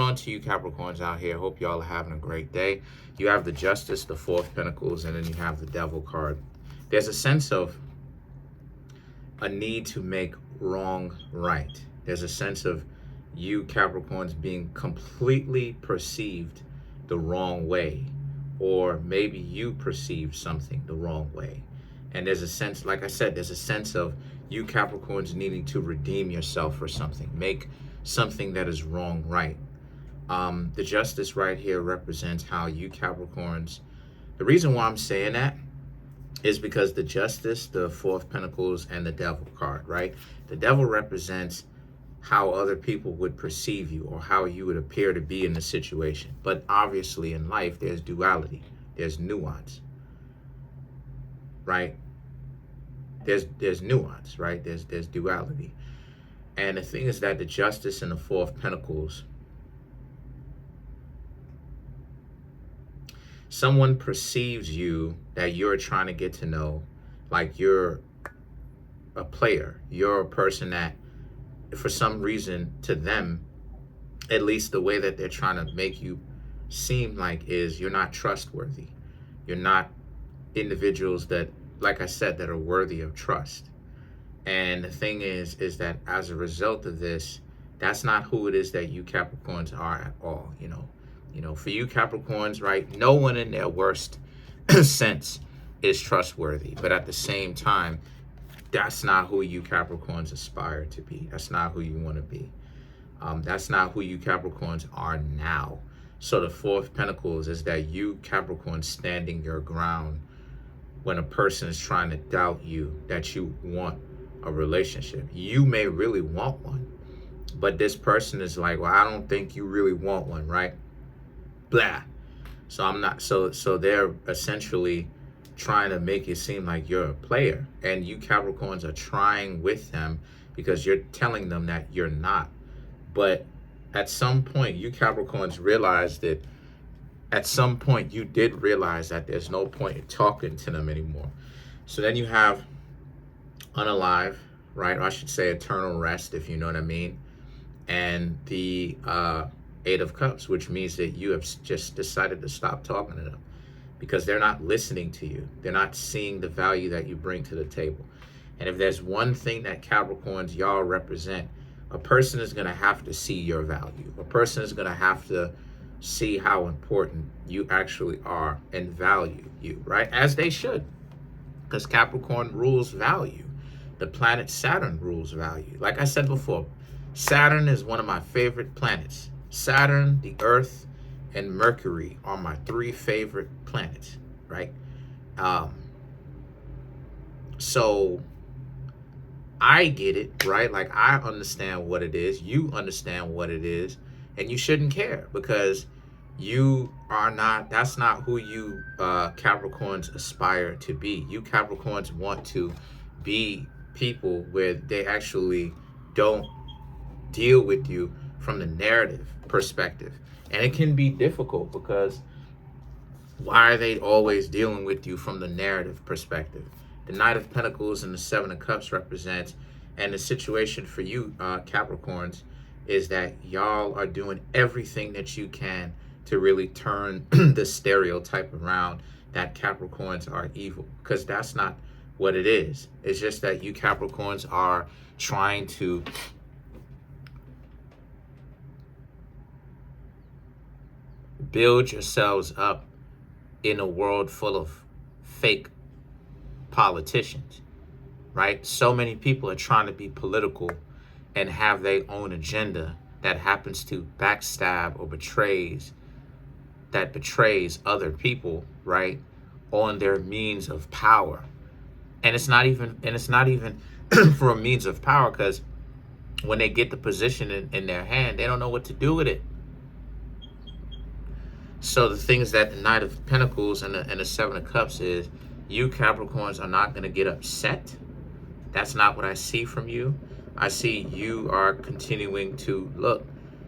on to you Capricorns out here. Hope y'all are having a great day. You have the Justice, the Four of Pentacles, and then you have the Devil card. There's a sense of a need to make wrong right. There's a sense of you Capricorns being completely perceived the wrong way, or maybe you perceived something the wrong way. And there's a sense, like I said, there's a sense of you Capricorns needing to redeem yourself for something, make something that is wrong right. The Justice right here represents how you Capricorns, the reason why I'm saying that is because the Justice, the Four of Pentacles, and the Devil card, right? The Devil represents how other people would perceive you or how you would appear to be in the situation. But obviously in life, there's duality, there's nuance, right? There's nuance, right? There's duality. And the thing is that the Justice and the Four of Pentacles, someone perceives you that you're trying to get to know, like you're a player, you're a person that for some reason to them, at least the way that they're trying to make you seem like is you're not trustworthy. You're not individuals that, like I said, that are worthy of trust. And the thing is that as a result of this, that's not who it is that you Capricorns are at all. You know, for you Capricorns, right, no one in their worst sense is trustworthy. But at the same time, that's not who you Capricorns aspire to be. That's not who you want to be. That's not who you Capricorns are now. So the Four of Pentacles is that you Capricorns standing your ground when a person is trying to doubt you that you want a relationship. You may really want one, but this person is like, well, I don't think you really want one, right? Blah. So I'm not, so they're essentially trying to make it seem like you're a player, and you Capricorns are trying with them because you're telling them that you're not. But at some point, you Capricorns realize that at some point you did realize that there's no point in talking to them anymore. So then you have unalive, right? Or I should say eternal rest, if you know what I mean. And the Eight of Cups, which means that you have just decided to stop talking to them because they're not listening to you. They're not seeing the value that you bring to the table. And if there's one thing that Capricorns, y'all represent, a person is going to have to see your value. A person is going to have to see how important you actually are and value you, right? As they should, because Capricorn rules value. The planet Saturn rules value. Like I said before, Saturn is one of my favorite planets. Saturn, the Earth, and Mercury are my three favorite planets, right? So I get it, right? Like I understand what it is. You understand what it is. And you shouldn't care because you are not, that's not who you Capricorns aspire to be. You Capricorns want to be people where they actually don't deal with you from the narrative perspective. And it can be difficult because why are they always dealing with you from the narrative perspective? The Knight of Pentacles and the Seven of Cups represents, and the situation for you Capricorns is that y'all are doing everything that you can to really turn the stereotype around that Capricorns are evil, because that's not what it is. It's just that you Capricorns are trying to build yourselves up in a world full of fake politicians, right? So many people are trying to be political and have their own agenda that happens to backstab or betrays other people, right, on their means of power. And it's not even for a means of power, because when they get the position in their hand, they don't know what to do with it. So the things that the Knight of Pentacles and the Seven of Cups is, you Capricorns are not going to get upset. That's not what I see from you. I see you are continuing to look,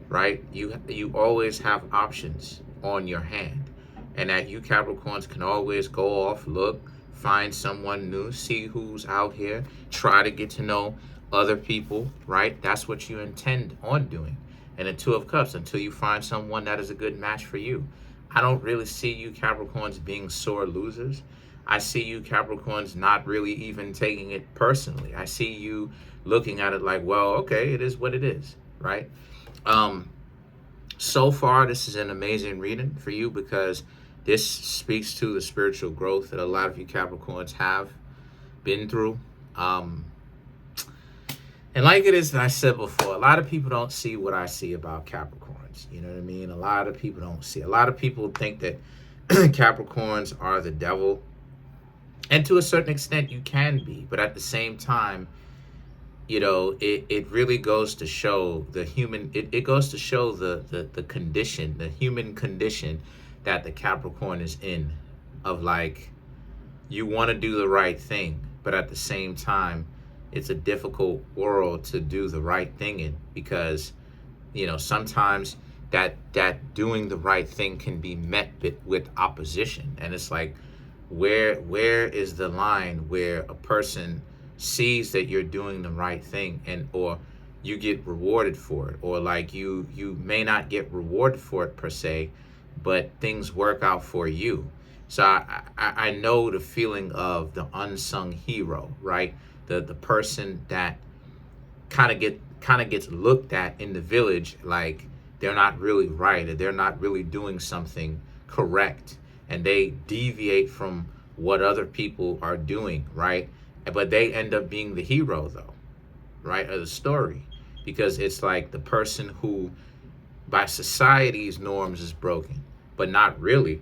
right? You always have options on your hand, and that you Capricorns can always go off, look, find someone new, see who's out here, try to get to know other people, right? That's what you intend on doing. and the Two of Cups until you find someone that is a good match for you. I don't really see you Capricorns being sore losers. I see you Capricorns not really even taking it personally. I see you looking at it like, well, okay, it is what it is, right? So far, this is an amazing reading for you because this speaks to the spiritual growth that a lot of you Capricorns have been through. And like it is that I said before, a lot of people don't see what I see about Capricorns. You know what I mean? A lot of people don't see. A lot of people think that Capricorns are the devil. And to a certain extent, you can be. But at the same time, you know, it really goes to show the human, it goes to show the condition, the human condition that the Capricorn is in, of like, you want to do the right thing, but at the same time, it's a difficult world to do the right thing in, because, you know, sometimes that doing the right thing can be met with opposition. And it's like, where is the line where a person sees that you're doing the right thing, and or you get rewarded for it, or like you may not get rewarded for it per se, but things work out for you. So I know the feeling of the unsung hero, right? The person that kind of gets looked at in the village like they're not really right, or they're not really doing something correct, and they deviate from what other people are doing, right? But they end up being the hero, though, right, of the story, because it's like the person who by society's norms is broken, but not really,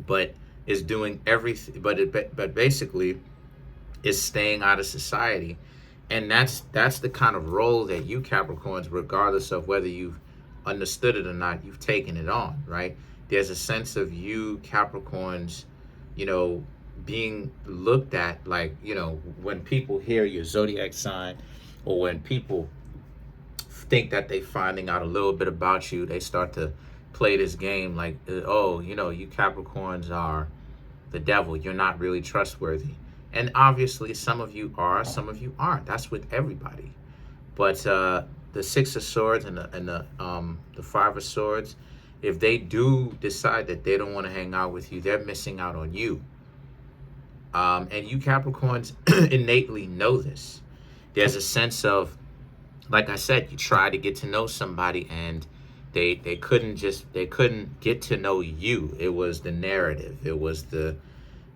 but is doing everything, but basically is staying out of society. And that's the kind of role that you Capricorns, regardless of whether you've understood it or not, you've taken it on, right? There's a sense of you Capricorns, you know, being looked at like, you know, when people hear your zodiac sign, or when people think that they finding out a little bit about you, they start to play this game like, oh, you know, you Capricorns are the devil, you're not really trustworthy. And obviously some of you are, some of you aren't. That's with everybody. But the Six of Swords and the Five of Swords, if they do decide that they don't want to hang out with you, they're missing out on you. And you Capricorns innately know this. There's a sense of, like I said, you try to get to know somebody and they couldn't get to know you. It was the narrative. It was the,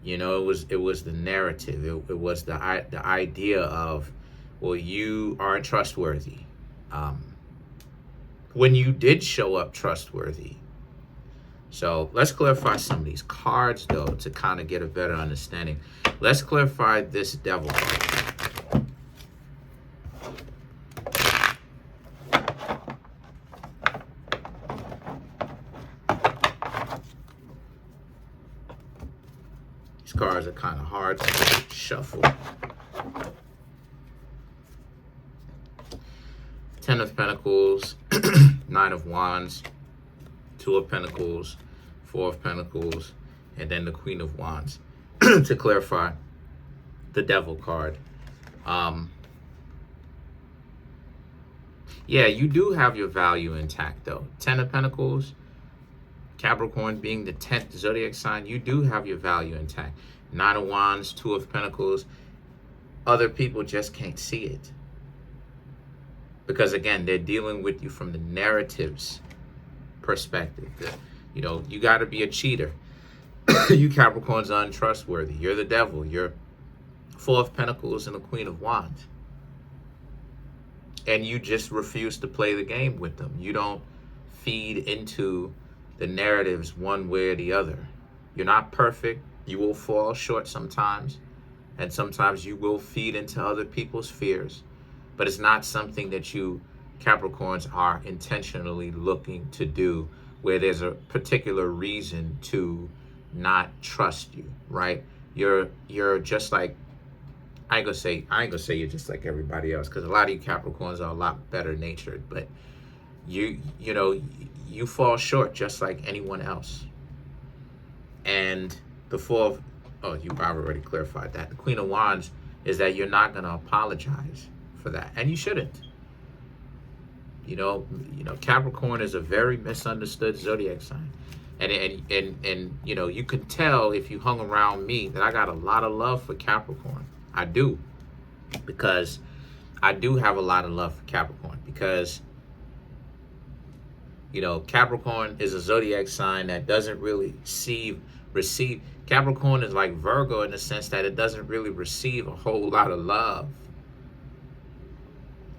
you know, it was the narrative. It was the idea of, well, you aren't trustworthy. When you did show up trustworthy. So let's clarify some of these cards, though, to kind of get a better understanding. Let's clarify this devil card. These cards are kind of hard to shuffle. Ten of Pentacles, Nine of Wands, Two of Pentacles, Four of Pentacles, and then the Queen of Wands. To clarify, the Devil card. Yeah, you do have your value intact, though. Ten of Pentacles, Capricorn being the 10th zodiac sign, you do have your value intact. Nine of Wands, Two of Pentacles, other people just can't see it. Because, again, they're dealing with you from the narrative's perspective. You know, you got to be a cheater. You Capricorns are untrustworthy. You're the devil. You're Four of Pentacles and the Queen of Wands. And you just refuse to play the game with them. You don't feed into the narratives one way or the other. You're not perfect. You will fall short sometimes. And sometimes you will feed into other people's fears. But it's not something that you Capricorns are intentionally looking to do, where there's a particular reason to not trust you, right? You're just like, I ain't gonna say you're just like everybody else, because a lot of you Capricorns are a lot better natured, but you know, you fall short just like anyone else. And the Four of, oh, you probably already clarified that. The Queen of Wands is that you're not gonna apologize for that, and you shouldn't. Capricorn is a very misunderstood zodiac sign. And you could tell if you hung around me that I got a lot of love for Capricorn. I do. Because I do have a lot of love for Capricorn. Because, Capricorn is a zodiac sign that doesn't really receive. Capricorn is like Virgo in the sense that it doesn't really receive a whole lot of love.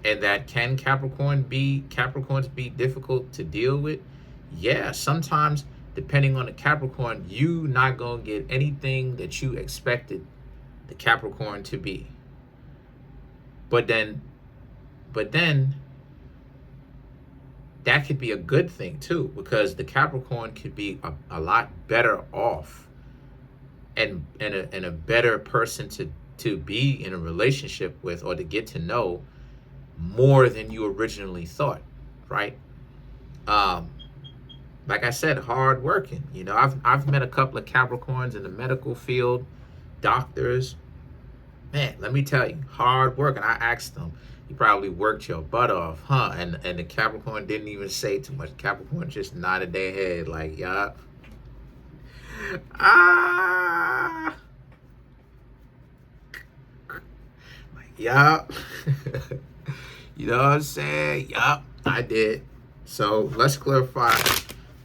And that can Capricorns be difficult to deal with? Yeah, sometimes depending on the Capricorn, you not gonna get anything that you expected the Capricorn to be. But then that could be a good thing too, because the Capricorn could be a lot better off and a better person to be in a relationship with or to get to know more than you originally thought, right? Like I said, hard working. I've met a couple of Capricorns in the medical field, doctors. Man, let me tell you, hard work. And I asked them, you probably worked your butt off, huh? And the Capricorn didn't even say too much. Capricorn just nodded their head like, yup. Like, yup. You know what I'm saying? Yup, I did. So let's clarify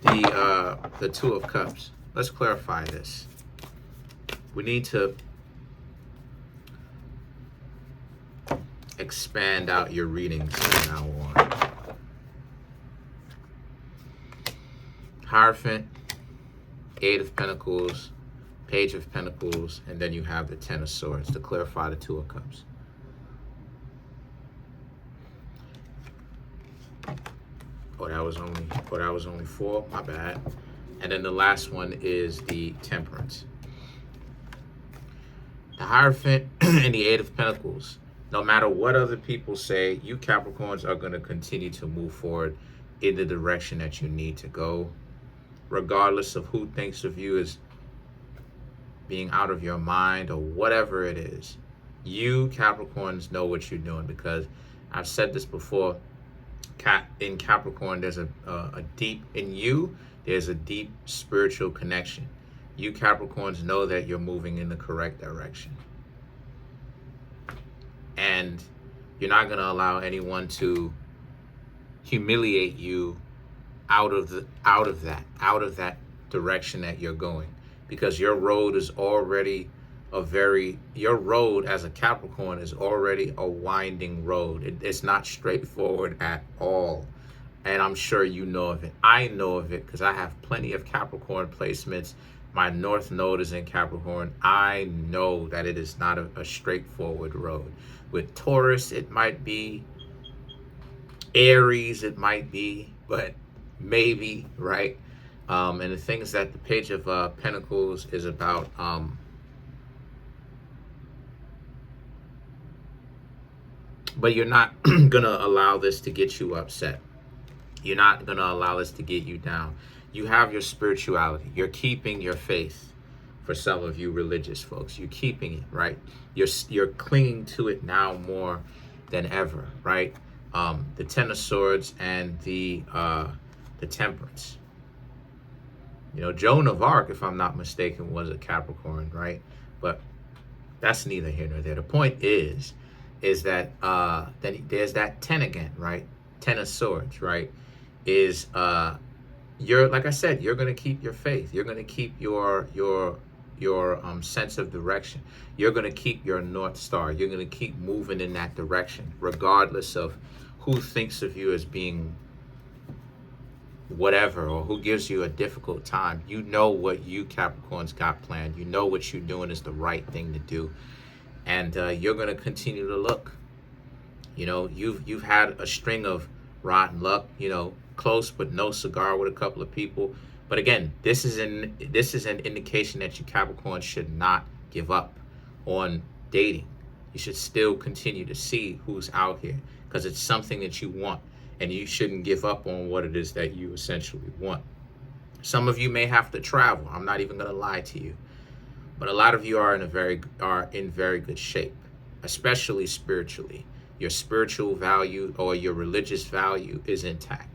the Two of Cups. Let's clarify this. We need to expand out your readings from now on. Hierophant, Eight of Pentacles, Page of Pentacles, and then you have the Ten of Swords to clarify the Two of Cups. That was only four, my bad. And then the last one is the Temperance. The Hierophant and the Eight of Pentacles. No matter what other people say, you Capricorns are going to continue to move forward in the direction that you need to go, regardless of who thinks of you as being out of your mind or whatever it is. You Capricorns know what you're doing, because I've said this before. In Capricorn, there's a deep spiritual connection. You Capricorns know that you're moving in the correct direction. And you're not going to allow anyone to humiliate you out of that direction that you're going, because your road is already your road as a Capricorn is already a winding road. It's not straightforward at all. And I'm sure you know of it. I know of it because I have plenty of Capricorn placements. My North Node is in Capricorn. I know that it is not a straightforward road. With Taurus, it might be. Aries, it might be, but maybe, right? And the thing is that the Page of Pentacles is about but you're not gonna allow this to get you upset. You're not gonna allow this to get you down. You have your spirituality. You're keeping your faith. For some of you religious folks, you're keeping it, right? You're clinging to it now more than ever, right? The Ten of Swords and the Temperance. Joan of Arc, if I'm not mistaken, was a Capricorn, right? But that's neither here nor there. The point is that then there's that 10 again, right? 10 of Swords, right? Is you're, like I said, you're gonna keep your faith. You're gonna keep your sense of direction. You're gonna keep your North Star. You're gonna keep moving in that direction, regardless of who thinks of you as being whatever, or who gives you a difficult time. You know what you Capricorns got planned. You know what you're doing is the right thing to do. And you're going to continue to look. You've had a string of rotten luck, close but no cigar with a couple of people. But again, this is an indication that you Capricorns should not give up on dating. You should still continue to see who's out here, because it's something that you want, and you shouldn't give up on what it is that you essentially want. Some of you may have to travel. I'm not even going to lie to you. But a lot of you are in very good shape, especially spiritually. your spiritual value or your religious value is intact.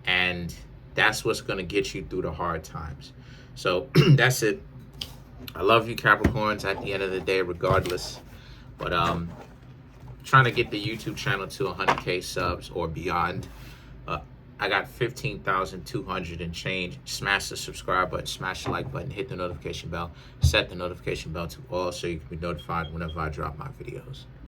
And that's what's going to get you through the hard times. So that's it. I love you, Capricorns, at the end of the day, regardless. But trying to get the YouTube channel to 100K subs or beyond. I got 15,200 and change. Smash the subscribe button, smash the like button, hit the notification bell, set the notification bell to all so you can be notified whenever I drop my videos.